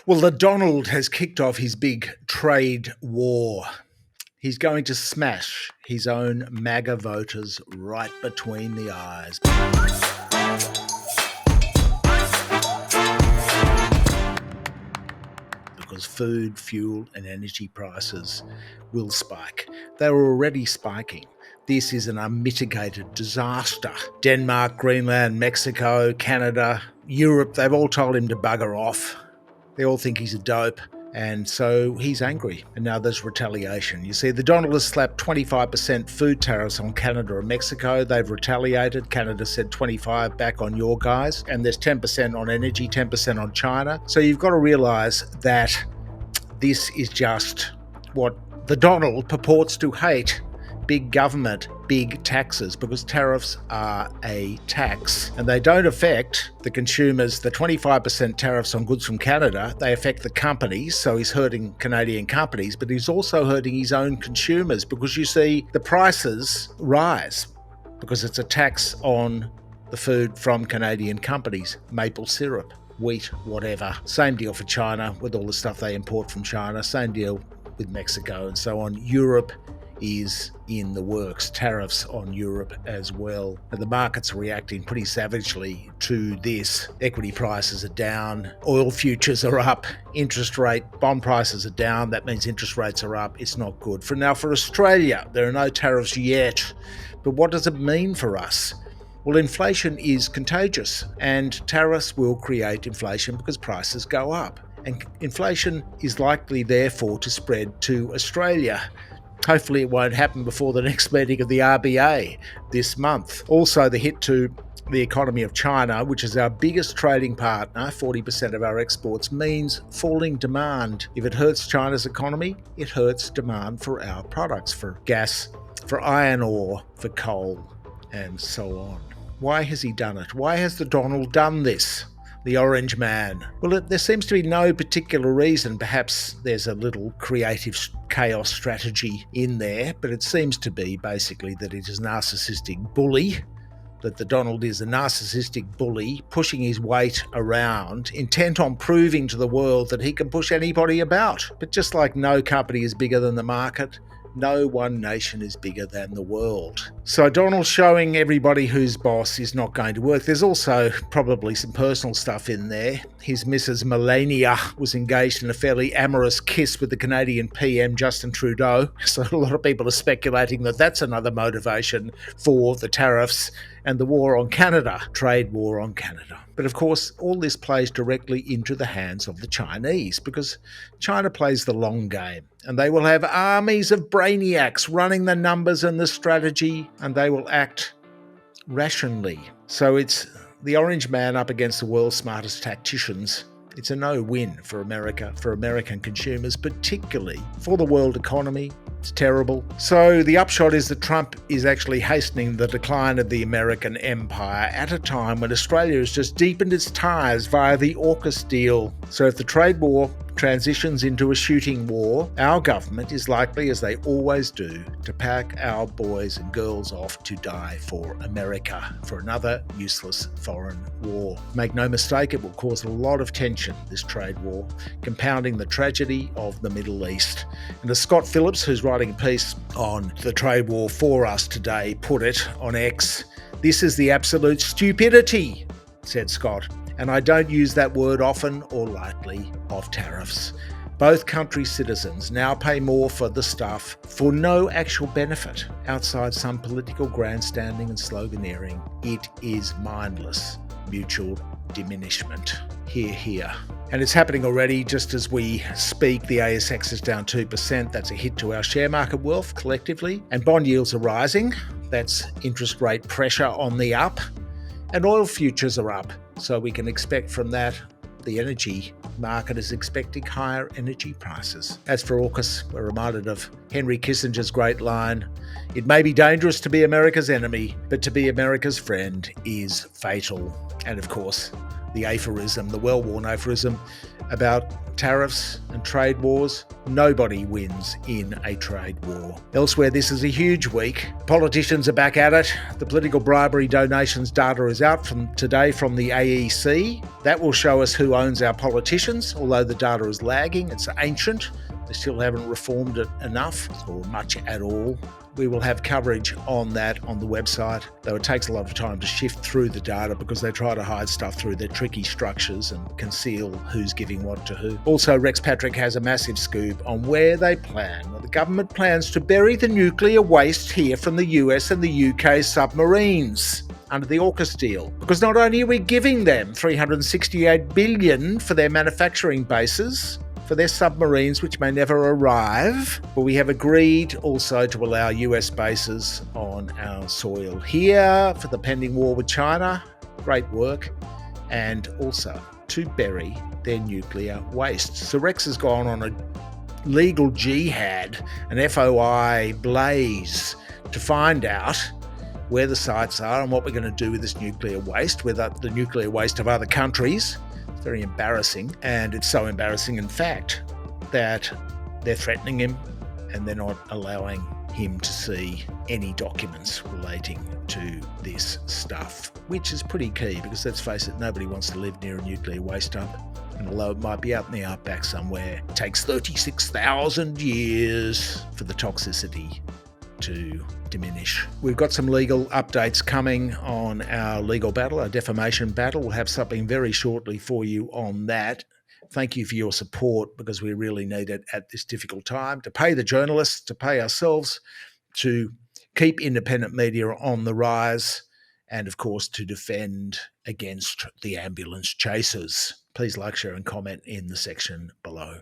Well, the Donald has kicked off his big trade war. He's going to smash his own MAGA voters right between the eyes. Because food, fuel, and energy prices will spike. They were already spiking. This is an unmitigated disaster. Denmark, Greenland, Mexico, Canada, Europe, they've all told him to bugger off. They all think he's a dope. And so he's angry. And now there's retaliation. You see, the Donald has slapped 25% food tariffs on Canada and Mexico. They've retaliated. Canada said 25 back on your guys. And there's 10% on energy, 10% on China. So you've got to realize that this is just what the Donald purports to hate. Big government, big taxes, because tariffs are a tax and they don't affect the consumers. The 25% tariffs on goods from Canada, they affect the companies, so he's hurting Canadian companies, but he's also hurting his own consumers because you see the prices rise because it's a tax on the food from Canadian companies, maple syrup, wheat, whatever. Same deal for China with all the stuff they import from China, same deal with Mexico and so on. Europe is in the works, tariffs on Europe as well. And the markets are reacting pretty savagely to this. Equity prices are down, oil futures are up, interest rate, bond prices are down. That means interest rates are up. It's not good. For Australia, there are no tariffs yet. But what does it mean for us? Well, inflation is contagious and tariffs will create inflation because prices go up. And inflation is likely, therefore, to spread to Australia. Hopefully it won't happen before the next meeting of the RBA this month. Also, the hit to the economy of China, which is our biggest trading partner, 40% of our exports, means falling demand. If it hurts China's economy, it hurts demand for our products, for gas, for iron ore, for coal, and so on. Why has he done it? Why has the Donald done this? The orange man. Well, there seems to be no particular reason. Perhaps there's a little creative chaos strategy in there, but it seems to be basically that it is a narcissistic bully, that the Donald is a narcissistic bully pushing his weight around, intent on proving to the world that he can push anybody about. But just like no company is bigger than the market, no one nation is bigger than the world. So Donald showing everybody who's boss is not going to work. There's also probably some personal stuff in there. His Mrs. Melania was engaged in a fairly amorous kiss with the Canadian PM Justin Trudeau. So a lot of people are speculating that that's another motivation for the tariffs and the war on Canada, trade war on Canada. But of course, all this plays directly into the hands of the Chinese because China plays the long game and they will have armies of brainiacs running the numbers and the strategy and they will act rationally. So it's the orange man up against the world's smartest tacticians. It's a no-win for America, for American consumers, particularly for the world economy. It's terrible. So the upshot is that Trump is actually hastening the decline of the American empire at a time when Australia has just deepened its ties via the AUKUS deal. So if the trade war transitions into a shooting war, our government is likely, as they always do, to pack our boys and girls off to die for America, for another useless foreign war. Make no mistake, it will cause a lot of tension, this trade war, compounding the tragedy of the Middle East. And as Scott Phillips, who's writing a piece on the trade war for us today, put it on X, "This is the absolute stupidity," said Scott. And I don't use that word often or lightly of tariffs. Both countries' citizens now pay more for the stuff for no actual benefit outside some political grandstanding and sloganeering. It is mindless mutual diminishment. Hear, hear. And it's happening already just as we speak. The ASX is down 2%. That's a hit to our share market wealth collectively. And bond yields are rising. That's interest rate pressure on the up. And oil futures are up. So we can expect from that the energy market is expecting higher energy prices. As for AUKUS, we're reminded of Henry Kissinger's great line, "It may be dangerous to be America's enemy, but to be America's friend is fatal." And of course, the aphorism, the well-worn aphorism about tariffs and trade wars. Nobody wins in a trade war. Elsewhere, this is a huge week. Politicians are back at it. The political bribery donations data is out from today from the AEC. That will show us who owns our politicians, although the data is lagging. It's ancient. They still haven't reformed it enough or much at all. We will have coverage on that on the website, though it takes a lot of time to shift through the data because they try to hide stuff through their tricky structures and conceal who's giving what to who. Also, Rex Patrick has a massive scoop on where they plan. The government plans to bury the nuclear waste here from the US and the UK submarines under the AUKUS deal. Because not only are we giving them $368 billion for their manufacturing bases, for their submarines, which may never arrive, but we have agreed also to allow US bases on our soil here for the pending war with China. Great work. And also to bury their nuclear waste. So Rex has gone on a legal jihad, an FOI blaze, to find out where the sites are and what we're going to do with this nuclear waste, with the nuclear waste of other countries. Very embarrassing, and it's so embarrassing in fact that they're threatening him and they're not allowing him to see any documents relating to this stuff, which is pretty key because let's face it, nobody wants to live near a nuclear waste dump. And although it might be out in the outback somewhere, it takes 36,000 years for the toxicity to diminish. We've got some legal updates coming on our legal battle, our defamation battle. We'll have something very shortly for you on that. Thank you for your support because we really need it at this difficult time to pay the journalists, to pay ourselves, to keep independent media on the rise, and of course to defend against the ambulance chasers. Please like, share and comment in the section below.